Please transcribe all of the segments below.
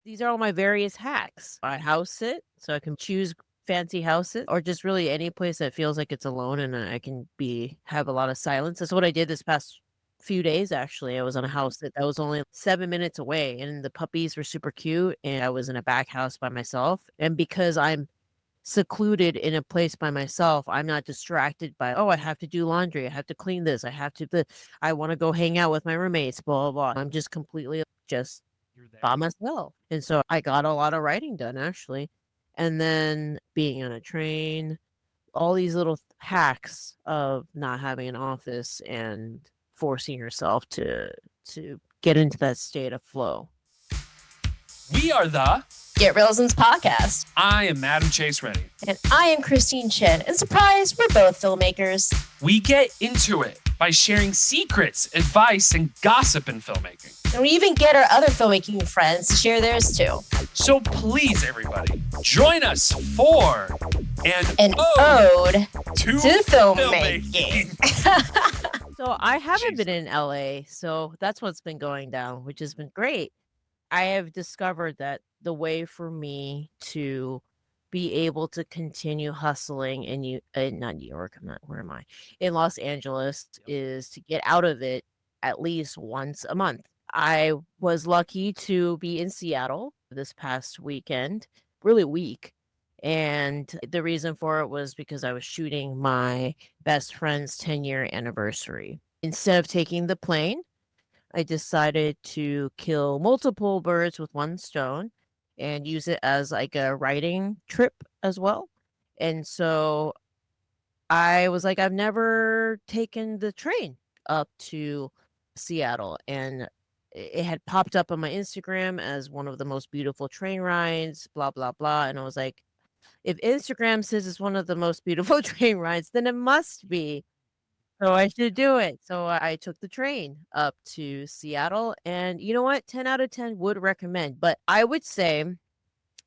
These are all my various hacks. I house sit, so I can choose fancy houses or just really any place that feels like it's alone and I can have a lot of silence. That's what I did this past few days, actually. I was on a house that was only 7 minutes away, and the puppies were super cute, and I was in a back house by myself, and because I'm secluded in a place by myself, I'm not distracted by, "Oh, I have to do laundry, I have to clean this, I wanna go hang out with my roommates, blah, blah, blah." I'm just completely just You're by there. myself, and so I got a lot of writing done, actually, and then being on a train, all these little hacks of not having an office and forcing yourself to get into that state of flow. We are the Get Reelisms podcast. I am Adam Chase Rennie. And I am Christine Chen. And surprise, we're both filmmakers. We get into it by sharing secrets, advice, and gossip in filmmaking. And we even get our other filmmaking friends to share theirs too. So please, everybody, join us for an ode to filmmaking. So I haven't been in LA, so that's what's been going down, which has been great. I have discovered that the way for me to be able to continue hustling in not New York, where am I? In Los Angeles is to get out of it at least once a month. I was lucky to be in Seattle this past weekend, really week. And the reason for it was because I was shooting my best friend's 10-year anniversary. Instead of taking the plane, I decided to kill multiple birds with one stone and use it as like a writing trip as well. And so I was like, I've never taken the train up to Seattle, and it had popped up on my Instagram as one of the most beautiful train rides, blah, blah, blah. And I was like, if Instagram says it's one of the most beautiful train rides, then it must be. So I should do it. So I took the train up to Seattle, and you know what? 10 out of 10 would recommend. But I would say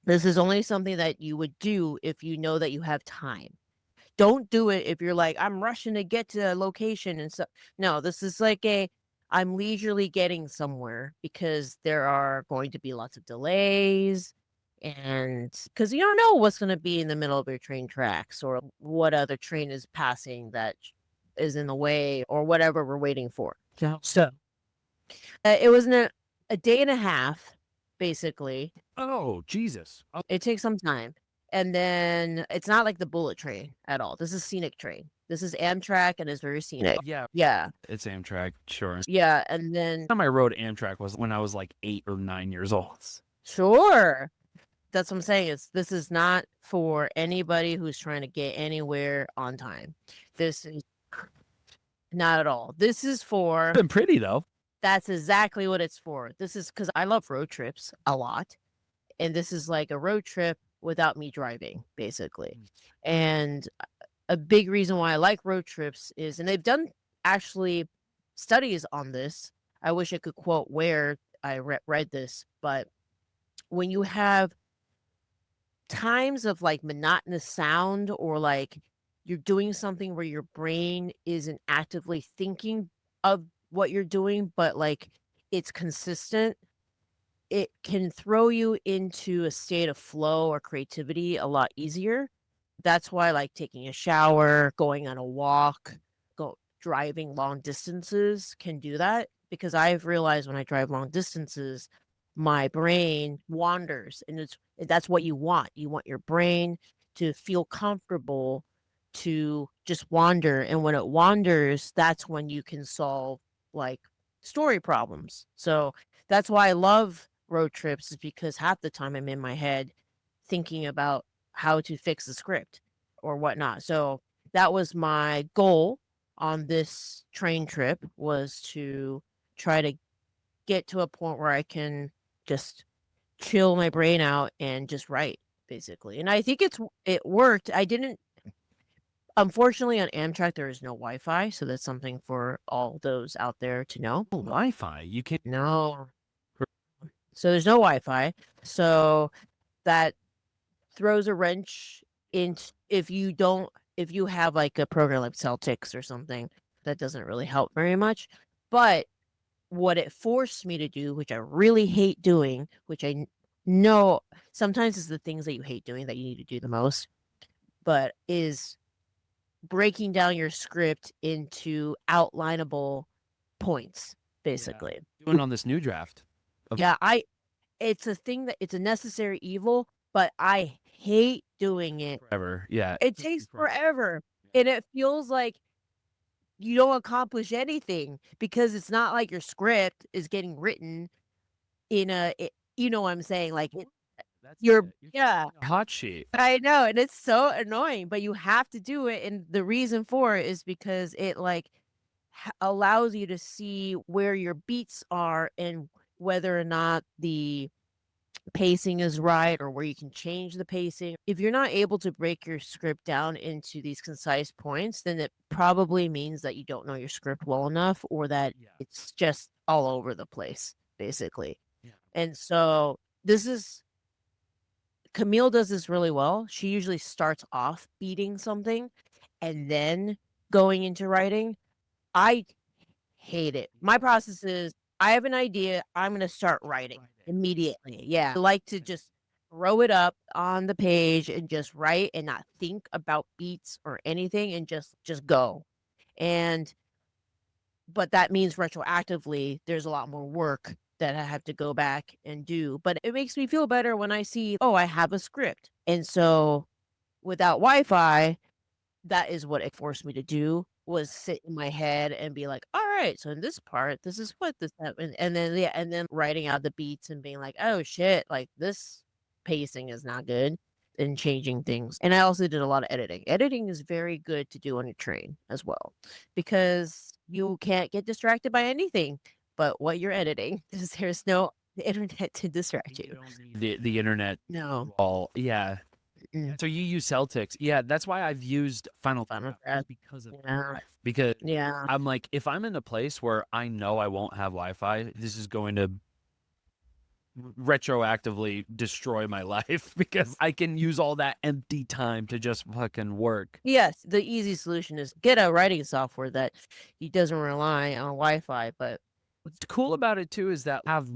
this is only something that you would do if you know that you have time. Don't do it if you're like, I'm rushing to get to a location and stuff. No, this is like I'm leisurely getting somewhere because there are going to be lots of delays. And because you don't know what's going to be in the middle of your train tracks or what other train is passing that is in the way or whatever we're waiting for. So it was a day and a half, basically. Oh, Jesus. It takes some time. And then it's not like the bullet train at all. This is Scenic train. This is Amtrak and it's very scenic. Yeah. Yeah. It's Amtrak, sure. Yeah. And then The time I rode Amtrak was when I was like 8 or 9 years old. sure. That's what I'm saying. This is not for anybody who's trying to get anywhere on time. This is not at all. This is for It's been pretty though. That's exactly what it's for. This is because I love road trips a lot. And this is like a road trip without me driving, basically. And a big reason why I like road trips is, and they've done actually studies on this. I wish I could quote where I read this, but when you have times of like monotonous sound or like you're doing something where your brain isn't actively thinking of what you're doing, but like it's consistent, it can throw you into a state of flow or creativity a lot easier. That's why like taking a shower, going on a walk, driving long distances can do that, because I've realized when I drive long distances, my brain wanders, and that's what you want. You want your brain to feel comfortable to just wander, and when it wanders, that's when you can solve like story problems. So that's why I love road trips, is because half the time I'm in my head thinking about how to fix the script or whatnot. So that was my goal on this train trip, was to try to get to a point where I can just chill my brain out and just write, basically. And I think it worked. Unfortunately, on Amtrak, there is no Wi-Fi, so that's something for all those out there to know. Oh, Wi-Fi. You can't. No. So there's no Wi-Fi. So that throws a wrench in if you have like a program like Celtics or something, that doesn't really help very much. But what it forced me to do, which I really hate doing, which I No, sometimes it's the things that you hate doing that you need to do the most, but is breaking down your script into outlineable points, basically. Doing on this new draft. Yeah, it's a thing that it's a necessary evil, but I hate doing it. Forever. Yeah. It takes forever, and it feels like you don't accomplish anything because it's not like your script is getting written in you know what I'm saying? Like That's you're it. yeah. A hot sheet. I know, and it's so annoying, but you have to do it, and the reason for it is because it, like, allows you to see where your beats are and whether or not the pacing is right or where you can change the pacing. If you're not able to break your script down into these concise points, then it probably means that you don't know your script well enough or that Yeah. it's just all over the place, basically. Yeah. And so this is Camille does this really well. She usually starts off beating something and then going into writing. I hate it. My process is I have an idea, I'm gonna start writing immediately. Yeah. I like to just throw it up on the page and just write and not think about beats or anything and just go. And but that means retroactively there's a lot more work that I have to go back and do. But it makes me feel better when I see, oh, I have a script. And so without Wi-Fi, that is what it forced me to do was sit in my head and be like, all right, so in this part, this is what this happened. And then yeah, and then writing out the beats and being like, oh shit, like this pacing is not good and changing things. And I also did a lot of editing. Editing is very good to do on a train as well because you can't get distracted by anything but what you're editing. There's no internet to distract you. don't need the internet. No. All yeah. Mm. So you use Celtics. Yeah, that's why I've used Final Final Draft Draft. because of Yeah. because Yeah. I'm like, if I'm in a place where I know I won't have Wi-Fi, this is going to retroactively destroy my life because I can use all that empty time to just fucking work. Yes, the easy solution is get a writing software that he doesn't rely on Wi-Fi, but What's cool about it too is that I have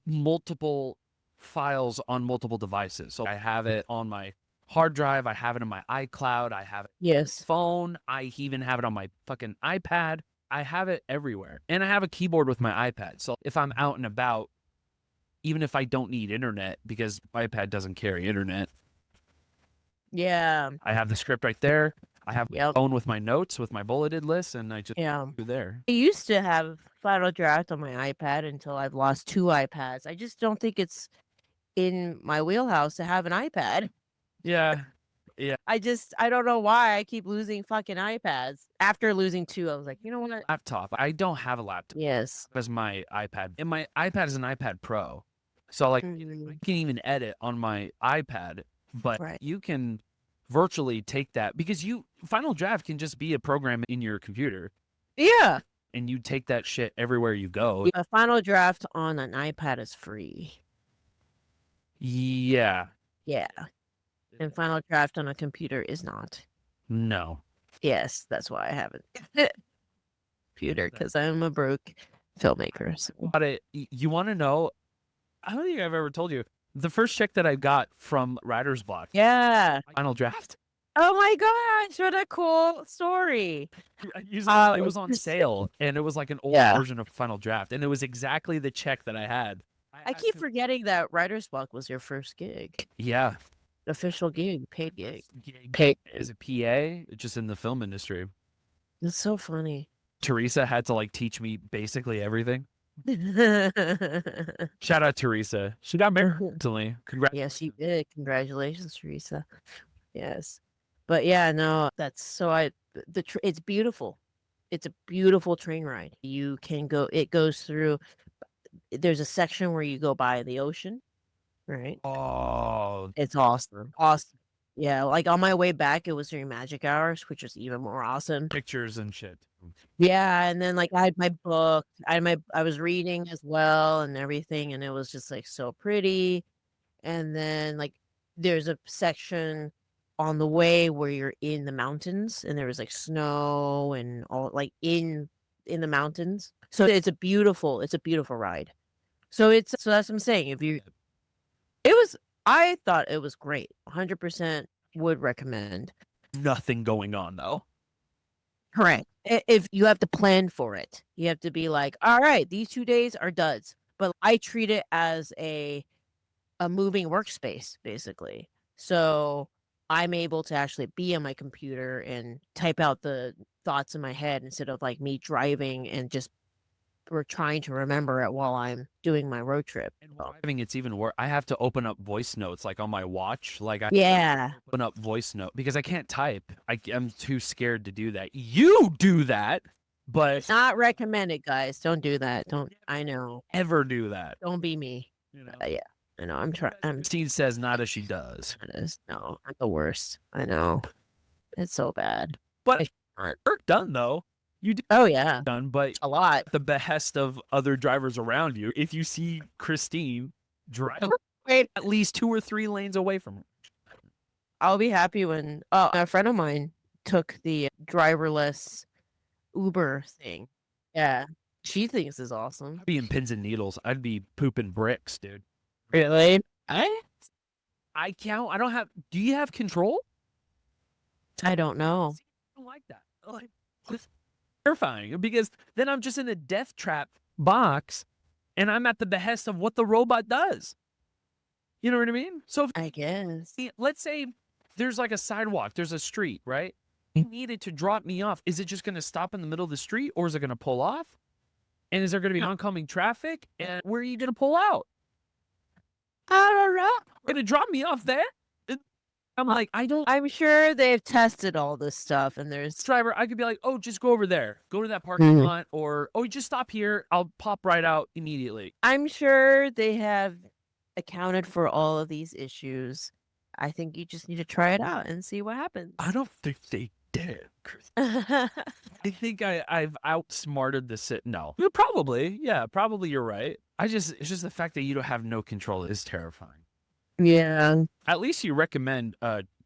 multiple files on multiple devices. So I have it on my hard drive, I have it in my iCloud, I have it on my yes. phone, I even have it on my fucking iPad. I have it everywhere. And I have a keyboard with my iPad. So if I'm out and about, even if I don't need internet because my iPad doesn't carry internet, Yeah. I have the script right there. I have my Yep. phone with my notes, with my bulleted list, and I just Yeah. do there. I used to have Final Draft on my iPad until I've lost 2 iPads. I just don't think it's in my wheelhouse to have an iPad. Yeah. I don't know why I keep losing fucking iPads. After losing 2, I was like, "You know what?" Laptop. I don't have a laptop. Yes. As my iPad. And my iPad is an iPad Pro. So like I Mhm. can even edit on my iPad, but Right. you can virtually take that because Final Draft can just be a program in your computer Yeah. and you take that shit everywhere you go. A Final Draft on an iPad is free. Yeah. Yeah. And Final Draft on a computer is not. No. Yes, that's why I haven't. Computer, because I'm a broke filmmaker. So. But you want to know? I don't think I've ever told you. The first check that I got from Writer's Block, Yeah. Final Draft. Oh my gosh, what a cool story. It was on sale, and it was like an old Yeah. version of Final Draft, and it was exactly the check that I had. I keep forgetting that Writer's Block was your first gig. Yeah. Official gig, paid gig. Paid as a PA, just in the film industry. It's so funny. Teresa had to like teach me basically everything. Shout out Teresa. She got married recently. Congrats. Yes, you did. Congratulations, Teresa. Yes. But yeah, no, that's so it's beautiful. It's a beautiful train ride. You can go it goes through there's a section where you go by the ocean, right? Oh, It's awesome. Awesome. Yeah, like on my way back it was during magic hours, which was even more awesome. pictures and shit. Yeah, and then like I had my book, I was reading as well and everything, and it was just like so pretty. And then like there's a section on the way where you're in the mountains and there was like snow and all like in the mountains. So it's a beautiful ride. So that's what I'm saying. I thought it was great. 100% would recommend. Nothing going on though. Correct. If you have to plan for it, you have to be like, all right, these 2 days are duds. But I treat it as a moving workspace, basically. So I'm able to actually be on my computer and type out the thoughts in my head instead of like me driving and just we're trying to remember it while I'm doing my road trip. And driving, it's even worse. I have to open up voice notes like on my watch. Like I Yeah. open up voice note because I can't type. I'm too scared to do that. You do that, but Not recommended, guys. Don't do that. Don't. I know. ever do that. Don't be me. You know. Yeah. I know. I'm trying. Christine says not as she does. No, I'm the worst. I know. It's so bad. But I- work done though. You did Oh yeah, done, but a lot. at the behest of other drivers around you. If you see Christine drive Wait, at least 2 or 3 lanes away from her. I'll be happy when a friend of mine took the driverless Uber thing. Yeah, she thinks is awesome. I'd be in pins and needles. I'd be pooping bricks, dude. Really? I count. I don't have. Do you have control? I don't know. I don't like that. Like, it's terrifying because then I'm just in a death trap box, and I'm at the behest of what the robot does. You know what I mean? So, I guess. let's say there's like a sidewalk, there's a street, right? You needed to drop me off. Is it just going to stop in the middle of the street, or is it going to pull off? And is there going to be oncoming traffic? And where are you going to pull out? I don't know. Going to drop me off there? I'm like, I'm sure they've tested all this stuff, and there's driver, I could be like, oh, just go over there. Go to that parking Mhm. lot, or, oh, just stop here. I'll pop right out immediately. I'm sure they have accounted for all of these issues. I think you just need to try it out and see what happens. I don't think they did, Chris. I think I've outsmarted the sit. No, probably. Yeah, probably you're right. It's just the fact that you don't have no control is terrifying. Yeah. At least you recommend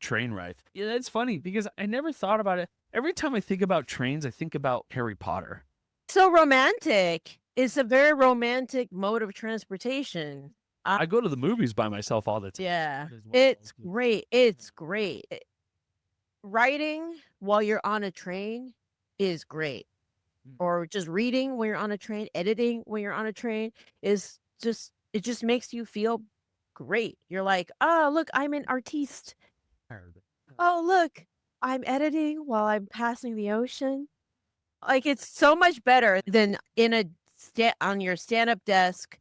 train ride. Yeah, that's funny because I never thought about it. Every time I think about trains, I think about Harry Potter. So romantic. It's a very romantic mode of transportation. I go to the movies by myself all the time. Yeah. as well. It's great. It's great. Writing while you're on a train is great. Or just reading when you're on a train, editing when you're on a train is just, it just makes you feel great. You're like, oh, look, I'm an artiste. Oh, look, I'm editing while I'm passing the ocean. Like, it's so much better than on your stand-up desk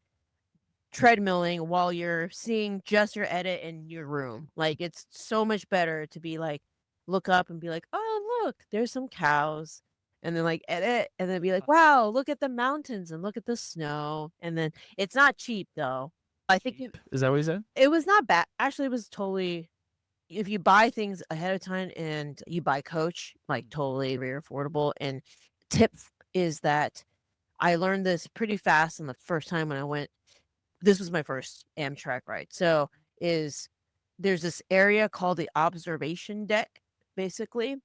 treadmilling while you're seeing just your edit in your room. Like, it's so much better to be like, look up and be like, oh, look, there's some cows. And then like edit and then be like, wow, look at the mountains and look at the snow. And then it's not cheap though. I think Is that what he said? it was not bad. Actually, it was totally, if you buy things ahead of time and you buy coach, like totally very affordable. And tip is that I learned this pretty fast on the first time when I went. This was my first Amtrak ride. So there's this area called the observation deck, basically,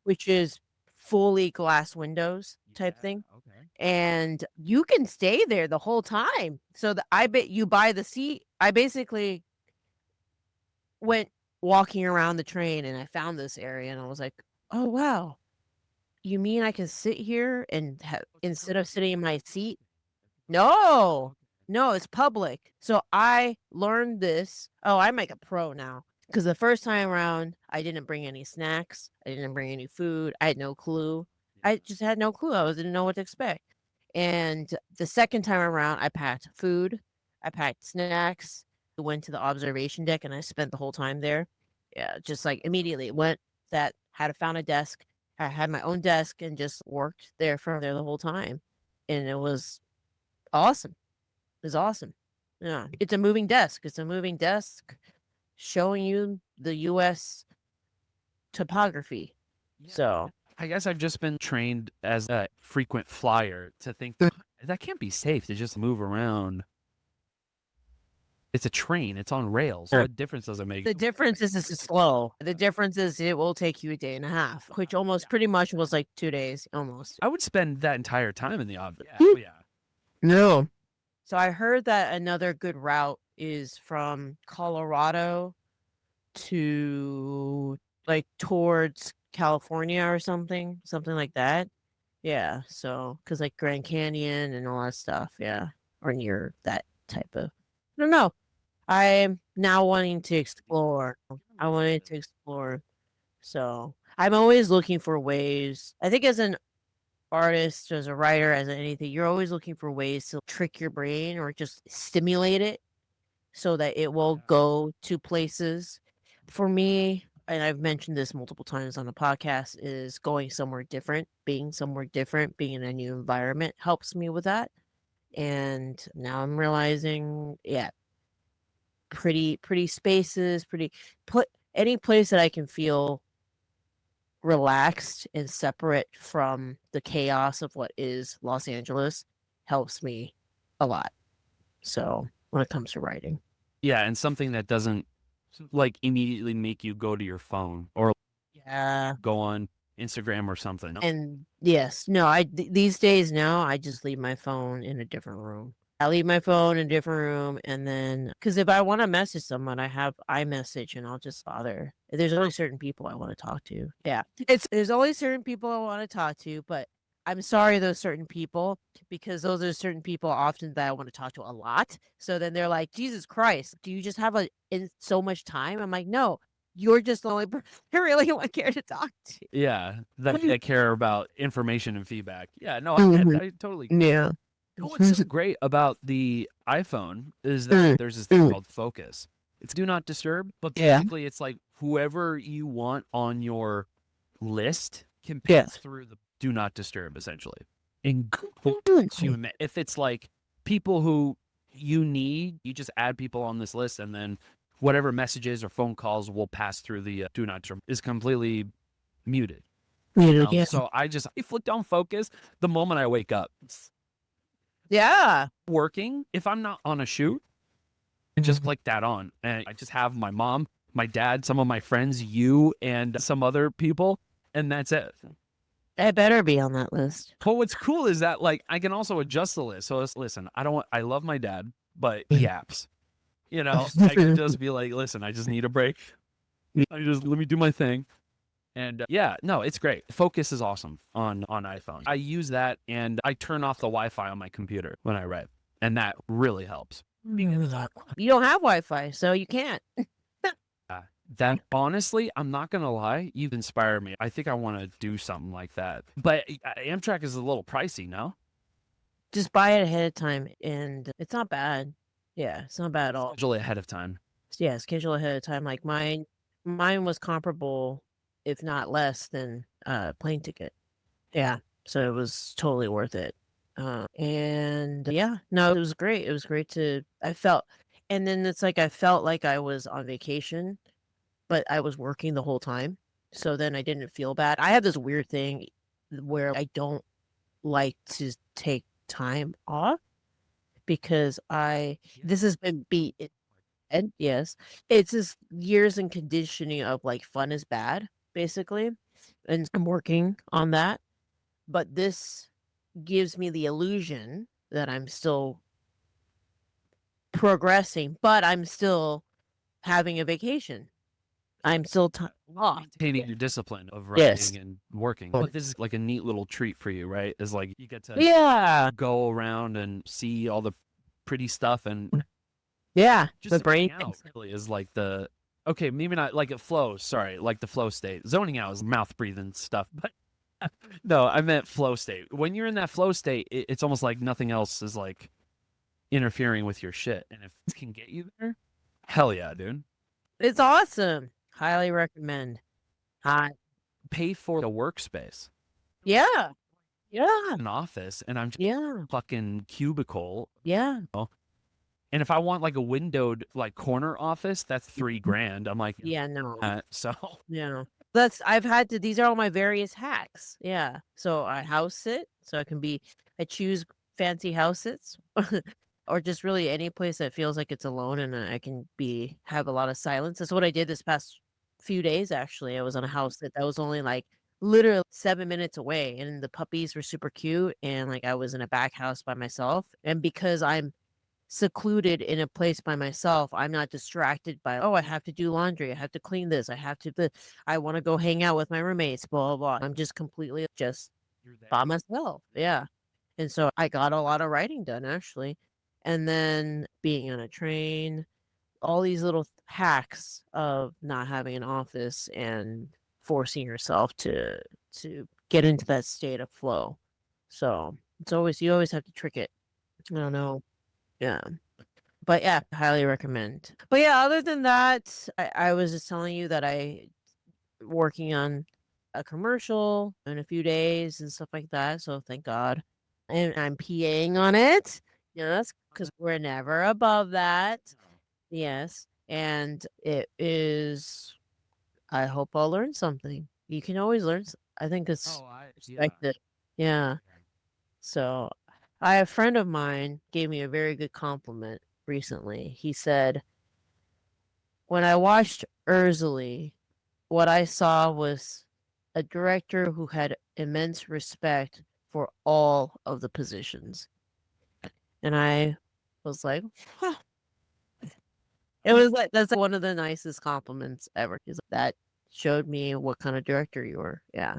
which is fully glass windows type thing. Okay. And you can stay there the whole time. So I bet you buy the seat. I basically went walking around the train and I found this area and I was like, oh, wow. You mean I can sit here and instead of sitting in my seat? No, it's public. So I learned this. Oh, I'm like a pro now. Because the first time around, I didn't bring any snacks. I didn't bring any food. I had no clue. I just had no clue. I didn't know what to expect. And the second time around, I packed food. I packed snacks. I went to the observation deck and I spent the whole time there. Yeah, just like immediately found a desk. I had my own desk and just worked there from there the whole time. And it was awesome. It was awesome. Yeah, it's a moving desk. It's a moving desk showing you the U.S. topography. Yeah. So I guess I've just been trained as a frequent flyer to think that can't be safe to just move around. It's a train. It's on rails. What difference does it make? the difference is it's slow. The difference is it will take you a day and a half, which almost pretty much was like 2 days, almost. I would spend that entire time in the office. Hmm. Yeah. No. So I heard that another good route is from Colorado to like towards California or something like that. Yeah, so because like Grand Canyon and all that stuff, yeah, or near that type of. I don't know. I'm now wanting to explore. I wanted to explore. So I'm always looking for ways. I think as an artist, as a writer, as anything, you're always looking for ways to trick your brain or just stimulate it so that it will go to places. For me, and I've mentioned this multiple times on the podcast, is going somewhere different, being somewhere different, being in a new environment helps me with that. And now I'm realizing, yeah, pretty spaces, put any place that I can feel relaxed and separate from the chaos of what is Los Angeles helps me a lot. So when it comes to writing. Yeah, and something that doesn't like immediately make you go to your phone or Yeah. go on Instagram or something. And yes, no, these days now I just leave my phone in a different room. I leave my phone in a different room, and then because if I want to message someone, I have iMessage, and I'll just bother. There's only certain people I want to talk to. Yeah, there's only certain people I want to talk to, but I'm sorry, those certain people, because those are certain people often that I want to talk to a lot. So then they're like, Jesus Christ, do you just have so much time? I'm like, no, you're just the only person I really want care to talk to. Yeah, that care about information and feedback. Yeah, no, I totally. Yeah. What's so great about the iPhone is that there's this thing called focus. It's do not disturb, but basically it's like whoever you want on your list can pass through the do not disturb essentially. And if it's like people who you need, you just add people on this list, and then whatever messages or phone calls will pass through the do not disturb is completely muted. So I flick on focus the moment I wake up. Yeah. Working, if I'm not on a shoot, I just click that on. And I just have my mom, my dad, some of my friends, you, and some other people, and that's it. I better be on that list. But what's cool is that like I can also adjust the list. So listen, I love my dad, but he yaps. You know, I can just be like, listen, I just need a break. Let me do my thing. And yeah, no, it's great. Focus is awesome on iPhone. I use that, and I turn off the Wi-Fi on my computer when I write, and that really helps. You don't have Wi-Fi, so you can't. That honestly, I'm not gonna lie, you've inspired me. I think I want to do something like that. But Amtrak is a little pricey, no? Just buy it ahead of time, and it's not bad. Yeah, it's not bad at all. Schedule it ahead of time. Yeah, schedule ahead of time. Like mine was comparable, if not less than plane ticket. Yeah, so it was totally worth it. And yeah, no, it was great. It was great and then it's like I felt like I was on vacation, but I was working the whole time. So then I didn't feel bad. I have this weird thing where I don't like to take time off because this has been beat. And yes, it's just years and conditioning of like fun is bad, basically. And I'm working on that. But this gives me the illusion that I'm still progressing, but I'm still having a vacation. I'm still off. Maintaining your discipline of writing and working. But this is like a neat little treat for you, right? Is like you get to go around and see all the pretty stuff and just the brain out really is like okay, maybe not like it flows. Sorry, like the flow state. Zoning out is mouth breathing stuff, but no, I meant flow state. When you're in that flow state, it's almost like nothing else is like interfering with your shit. And if it can get you there, hell yeah, dude. It's awesome. Highly recommend. Pay for the workspace. Yeah. An office, and I'm just fucking cubicle. Yeah. And if I want like a windowed like corner office, that's $3,000. I'm like, yeah, no. So yeah. These are all my various hacks. Yeah. So I house sit, so I choose fancy house sits or just really any place that feels like it's alone and I can have a lot of silence. That's what I did this past few days, actually. I was on a house that was only like literally 7 minutes away, and the puppies were super cute, and like I was in a back house by myself. And because I'm secluded in a place by myself. I'm not distracted by, oh, I have to do laundry. I have to clean this. I have to, I want to go hang out with my roommates, blah, blah, blah. I'm just completely just You're there. by myself. Yeah. And so I got a lot of writing done actually. And then being on a train, all these little hacks of not having an office and forcing yourself to get into that state of flow. So it's always, you always have to trick it. I don't know. Yeah. But yeah, highly recommend. But yeah, other than that, I was just telling you that I working on a commercial in a few days and stuff like that. So thank God. And I'm PAing on it. Yes, because we're never above that. Yes. And it is, I hope I'll learn something. You can always learn. I think it's expected. Yeah. So a friend of mine gave me a very good compliment recently. He said, when I watched Urzuli, what I saw was a director who had immense respect for all of the positions. And I was like, huh. It was like, that's one of the nicest compliments ever. He's like, that showed me what kind of director you were. Yeah.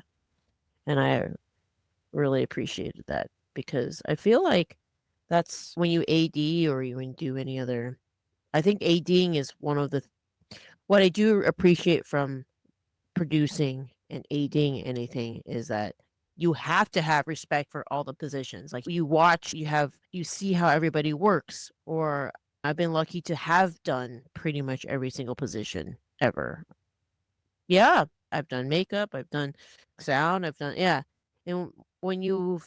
And I really appreciated that because I feel like that's when you AD or even do any other. I think ADing is one of the, what I do appreciate from producing and ADing anything is that you have to have respect for all the positions. Like you watch, you see how everybody works. Or I've been lucky to have done pretty much every single position ever. Yeah, I've done makeup, I've done sound, yeah. And when you've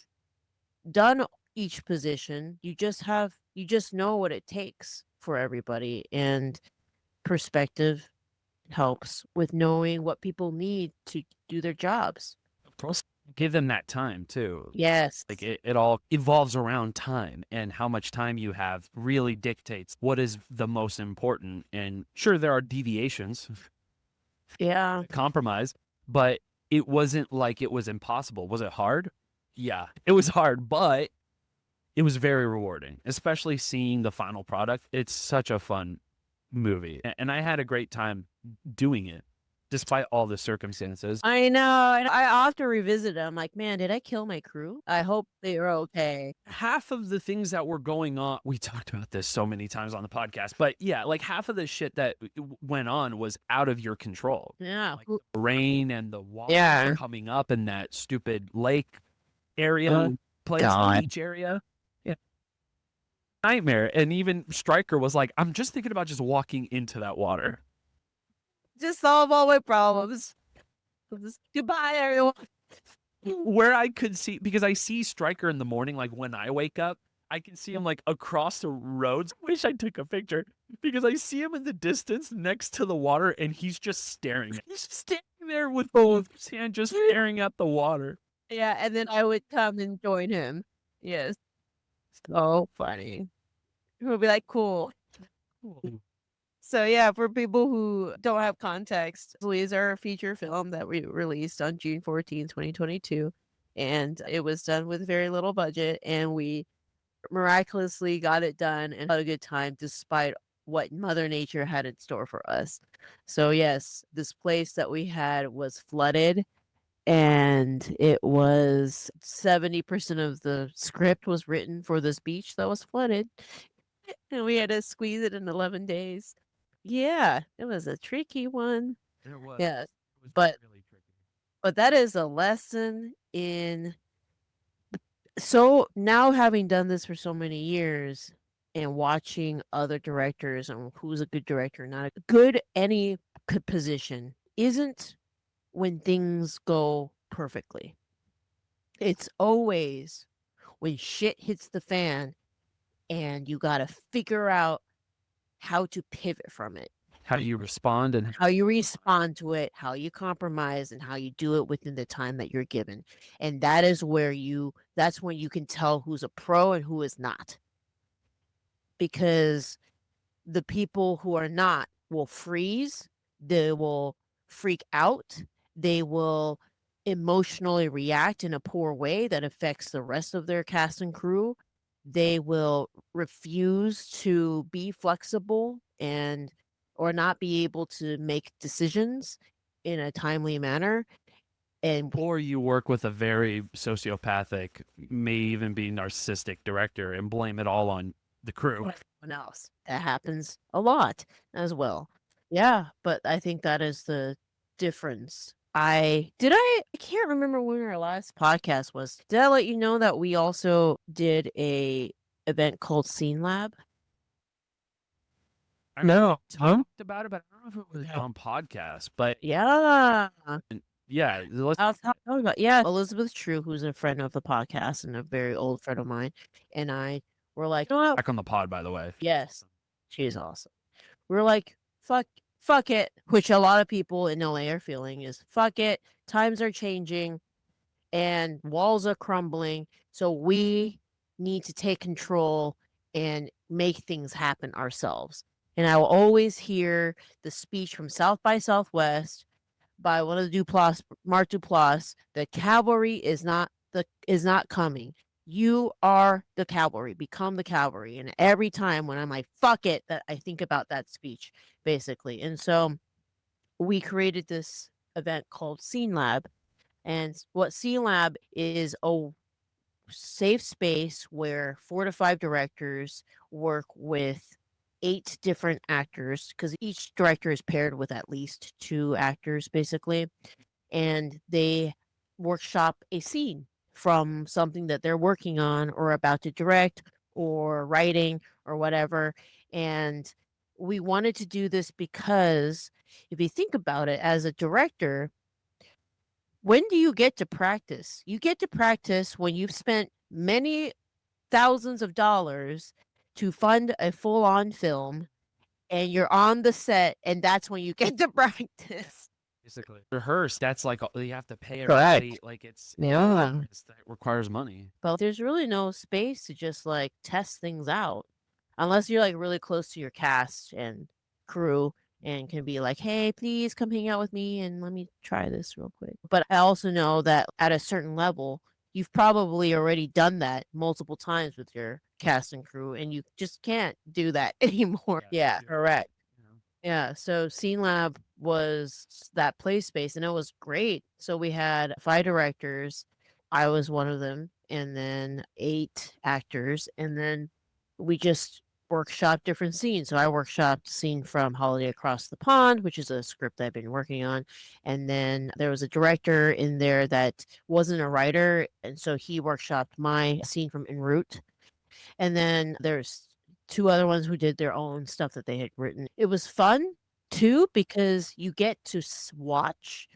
done each position, you just know what it takes for everybody, and perspective helps with knowing what people need to do their jobs. Give them that time too. Yes. Like it all evolves around time, and how much time you have really dictates what is the most important. And sure, there are deviations, Yeah. compromise, but it wasn't like it was impossible. Was it hard? Yeah, it was hard, but it was very rewarding, especially seeing the final product. It's such a fun movie, and I had a great time doing it despite all the circumstances. I know. And I often revisit it. I'm like, man, did I kill my crew? I hope they are okay. Half of the things that were going on, we talked about this so many times on the podcast, but yeah, like half of the shit that went on was out of your control. Yeah. Like the rain and the water coming up in that stupid lake area, the beach area. Yeah. Nightmare. And even Stryker was like, I'm just thinking about just walking into that water. Just solve all my problems. Goodbye, everyone. Where I could see, because I see Stryker in the morning, like when I wake up, I can see him like across the roads. Wish I took a picture because I see him in the distance next to the water, and he's just staring. He's just standing there with both his hands, just staring at the water. Yeah, and then I would come and join him. Yes. So funny. He would be like, cool. So yeah, for people who don't have context, this is our feature film that we released on June 14, 2022. And it was done with very little budget, and we miraculously got it done and had a good time despite what Mother Nature had in store for us. So yes, this place that we had was flooded, and it was 70% of the script was written for this beach that was flooded, and we had to squeeze it in 11 days. Yeah, it was a tricky one. It was. Yes, It was but really tricky. but that is a lesson in. So now, having done this for so many years and watching other directors and who's a good director, not a good, any position isn't when things go perfectly. It's always when shit hits the fan and you got to figure out how to pivot from it. How do you respond, and How you respond to it, how you compromise, and how you do it within the time that you're given. And that is that's when you can tell who's a pro and who is not. Because the people who are not will freeze, they will freak out, they will emotionally react in a poor way that affects the rest of their cast and crew. they will refuse to be flexible and or not be able to make decisions in a timely manner. And Or you work with a very sociopathic, may even be narcissistic director and blame it all on the crew. everyone else. That happens a lot as well. Yeah, but I think that is the difference. I can't remember when our last podcast was. Did I let you know that we also did a event called Scene Lab? I No. talked about it, but I don't know if it was on podcast. But Yeah. yeah, let's I was talking about Elizabeth True, who's a friend of the podcast and a very old friend of mine, and I were like, you know what? back on the pod, by the way. Yes, she's awesome. We're like, fuck it, which a lot of people in LA are feeling is fuck it. Times are changing and walls are crumbling, so we need to take control and make things happen ourselves. And I will always hear the speech from South by Southwest by one of the Mark Duplass. The cavalry is not coming. You are the cavalry. Become the cavalry. And every time when I'm like, fuck it, that I think about that speech, basically. And so we created this event called Scene Lab. And what Scene Lab is a safe space where 4 to 5 directors work with 8 different actors, because each director is paired with at least 2 actors, basically, and they workshop a scene from something that they're working on or about to direct or writing or whatever. And we wanted to do this because if you think about it, as a director, when do you get to practice? You get to practice when you've spent many thousands of dollars to fund a full-on film and you're on the set, and that's when you get to practice. Basically, rehearse. That's like you have to pay Correct. everybody. Like it requires money. But there's really no space to just like test things out unless you're like really close to your cast and crew and can be like, hey, please come hang out with me and let me try this real quick. But I also know that at a certain level, you've probably already done that multiple times with your cast and crew, and you just can't do that anymore. Yeah, correct. Yeah, so Scene Lab was that play space, and it was great. So we had 5 directors. I was one of them, and then 8 actors, and then we just workshopped different scenes. So I workshopped a scene from Holiday Across the Pond, which is a script I've been working on. And then there was a director in there that wasn't a writer, and so he workshopped my scene from En route. And then there's 2 other ones who did their own stuff that they had written. It was fun too because you get to watch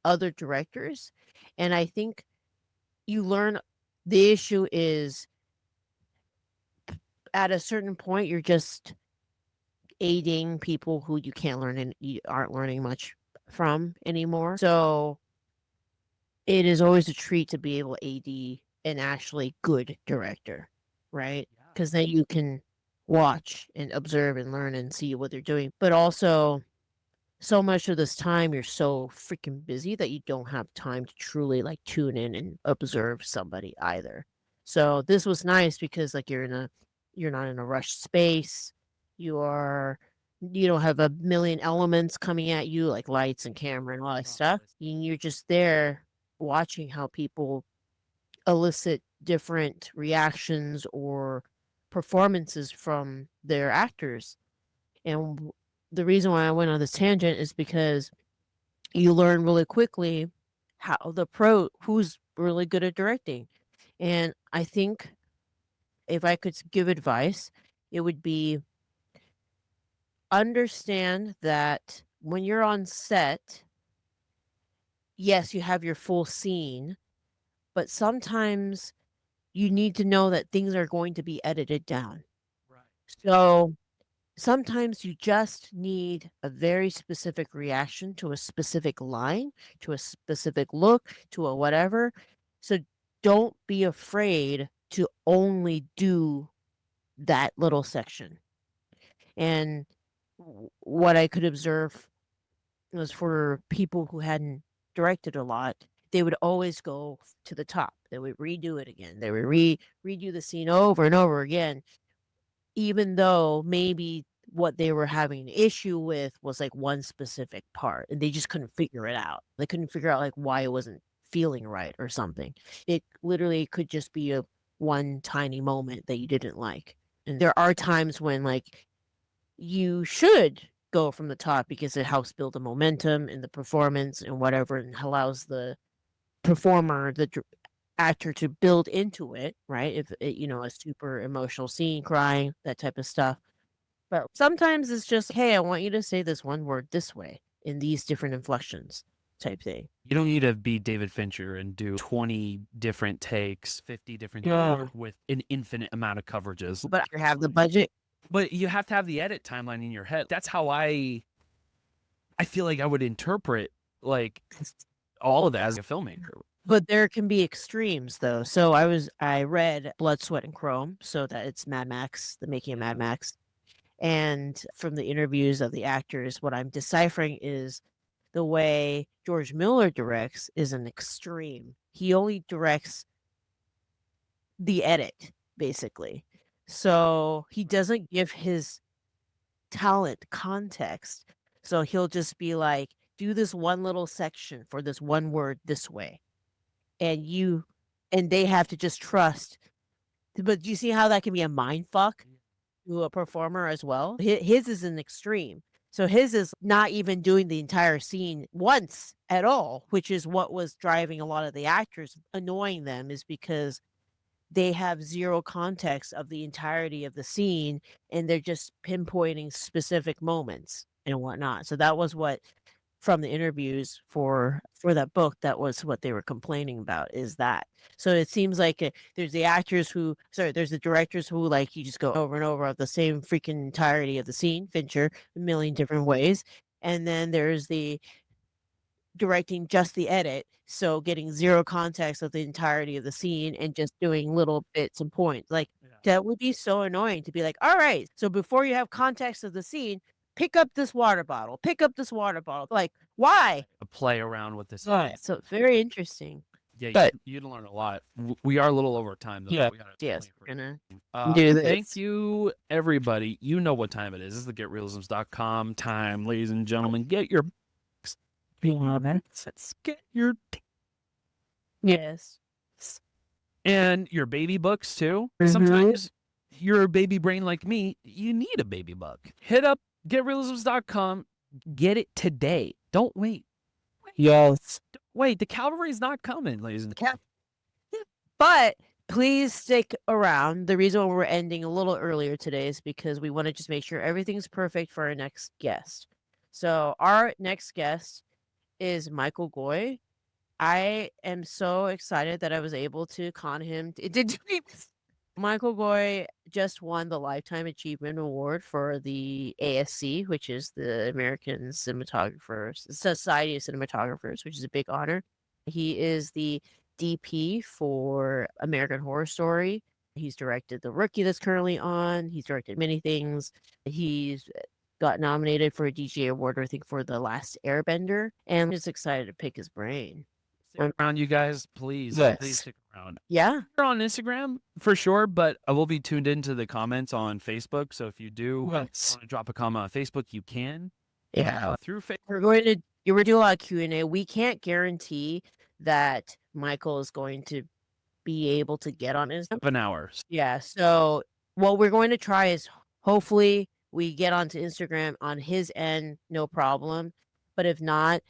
other directors, and I think you learn. The issue is at a certain point you're just aiding people who you can't learn and you aren't learning much from anymore. So it is always a treat to be able to AD an actually good director, right? Because then you can watch and observe and learn and see what they're doing. But also, so much of this time you're so freaking busy that you don't have time to truly like tune in and observe somebody either. So this was nice because like you're not in a rushed space. You don't have a million elements coming at you like lights and camera and all that stuff. And you're just there watching how people elicit different reactions or performances from their actors. And the reason why I went on this tangent is because you learn really quickly who's really good at directing. And I think if I could give advice, it would be understand that when you're on set, yes, you have your full scene, but sometimes you need to know that things are going to be edited down. Right. So sometimes you just need a very specific reaction to a specific line, to a specific look, to a whatever. So don't be afraid to only do that little section. And what I could observe was for people who hadn't directed a lot, they would always go to the top. They would redo it again. They would redo the scene over and over again, even though maybe what they were having an issue with was like one specific part and they just couldn't figure it out. They couldn't figure out like why it wasn't feeling right or something. It literally could just be a one tiny moment that you didn't like. And there are times when like you should go from the top because it helps build the momentum in the performance and whatever, and allows the performer, the actor to build into it, right? If it, a super emotional scene, crying, that type of stuff. But sometimes it's just, hey, I want you to say this one word this way in these different inflections type thing. You don't need to be David Fincher and do 20 different takes, 50 different with an infinite amount of coverages. But you have the budget. But you have to have the edit timeline in your head. That's how I feel like I would interpret like all of that as a filmmaker. But there can be extremes though. So I read Blood, Sweat, and Chrome, so that it's Mad Max, the making of Mad Max. And from the interviews of the actors, what I'm deciphering is the way George Miller directs is an extreme. He only directs the edit, basically. So he doesn't give his talent context. So he'll just be like, do this one little section for this one word this way. And they have to just trust. But do you see how that can be a mind fuck to a performer as well? His is an extreme. So his is not even doing the entire scene once at all, which is what was driving a lot of the actors, annoying them, is because they have zero context of the entirety of the scene and they're just pinpointing specific moments and whatnot. So that was what, from the interviews for that book, that was what they were complaining about, is that. So it seems like there's the directors who like, you just go over and over of the same freaking entirety of the scene, Fincher, a million different ways. And then there's the directing just the edit, so getting zero context of the entirety of the scene and just doing little bits and points. Like, that would be so annoying to be like, all right, so before you have context of the scene, pick up this water bottle. Like, why? Play around with this. Right. So it's very interesting. Yeah, But- you'd learn a lot. We are a little over time, though. Yeah. We gotta Yes, plan we're for gonna do this. Thank you, everybody. You know what time it is. This is the GetRealisms.com time, ladies and gentlemen. Get your let's get your Yes. and your baby books too. Mhm. Sometimes you're a baby brain like me. You need a baby book. Hit up GetRealisms.com. Get it today. Don't wait. Yes. Wait, the cavalry's not coming, ladies and gentlemen. But please stick around. The reason why we're ending a little earlier today is because we want to just make sure everything's perfect for our next guest. So our next guest is Michael Goy. I am so excited that I was able to con him into doing this. Michael Goy just won the Lifetime Achievement Award for the ASC, which is the American Cinematographers Society of Cinematographers, which is a big honor. He is the DP for American Horror Story. He's directed The Rookie that's currently on. He's directed many things. He's got nominated for a DJ award, I think, for The Last Airbender. And I'm just excited to pick his brain. Stick around, you guys, please. Yes. Please stick around. Yeah. We're on Instagram for sure, but I will be tuned into the comments on Facebook. So if you do want to drop a comment on Facebook, you can. Yeah. Through Facebook. We're going to do a lot of Q&A. We can't guarantee that Michael is going to be able to get on his. An hour. Yeah. So what we're going to try is hopefully we get onto Instagram on his end, no problem. But if not,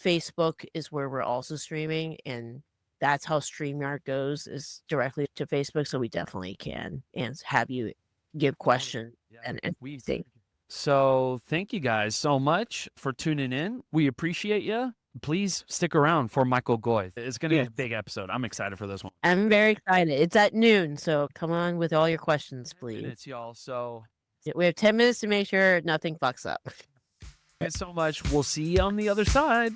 Facebook is where we're also streaming, and that's how StreamYard goes, is directly to Facebook. So we definitely can and have you give questions and everything. So thank you guys so much for tuning in. We appreciate you. Please stick around for Michael Goy. It's going to be a big episode. I'm excited for this one. I'm very excited. It's at noon, so come on with all your questions, please. It's y'all. So We have 10 minutes to make sure nothing fucks up. thanks so much. We'll see you on the other side.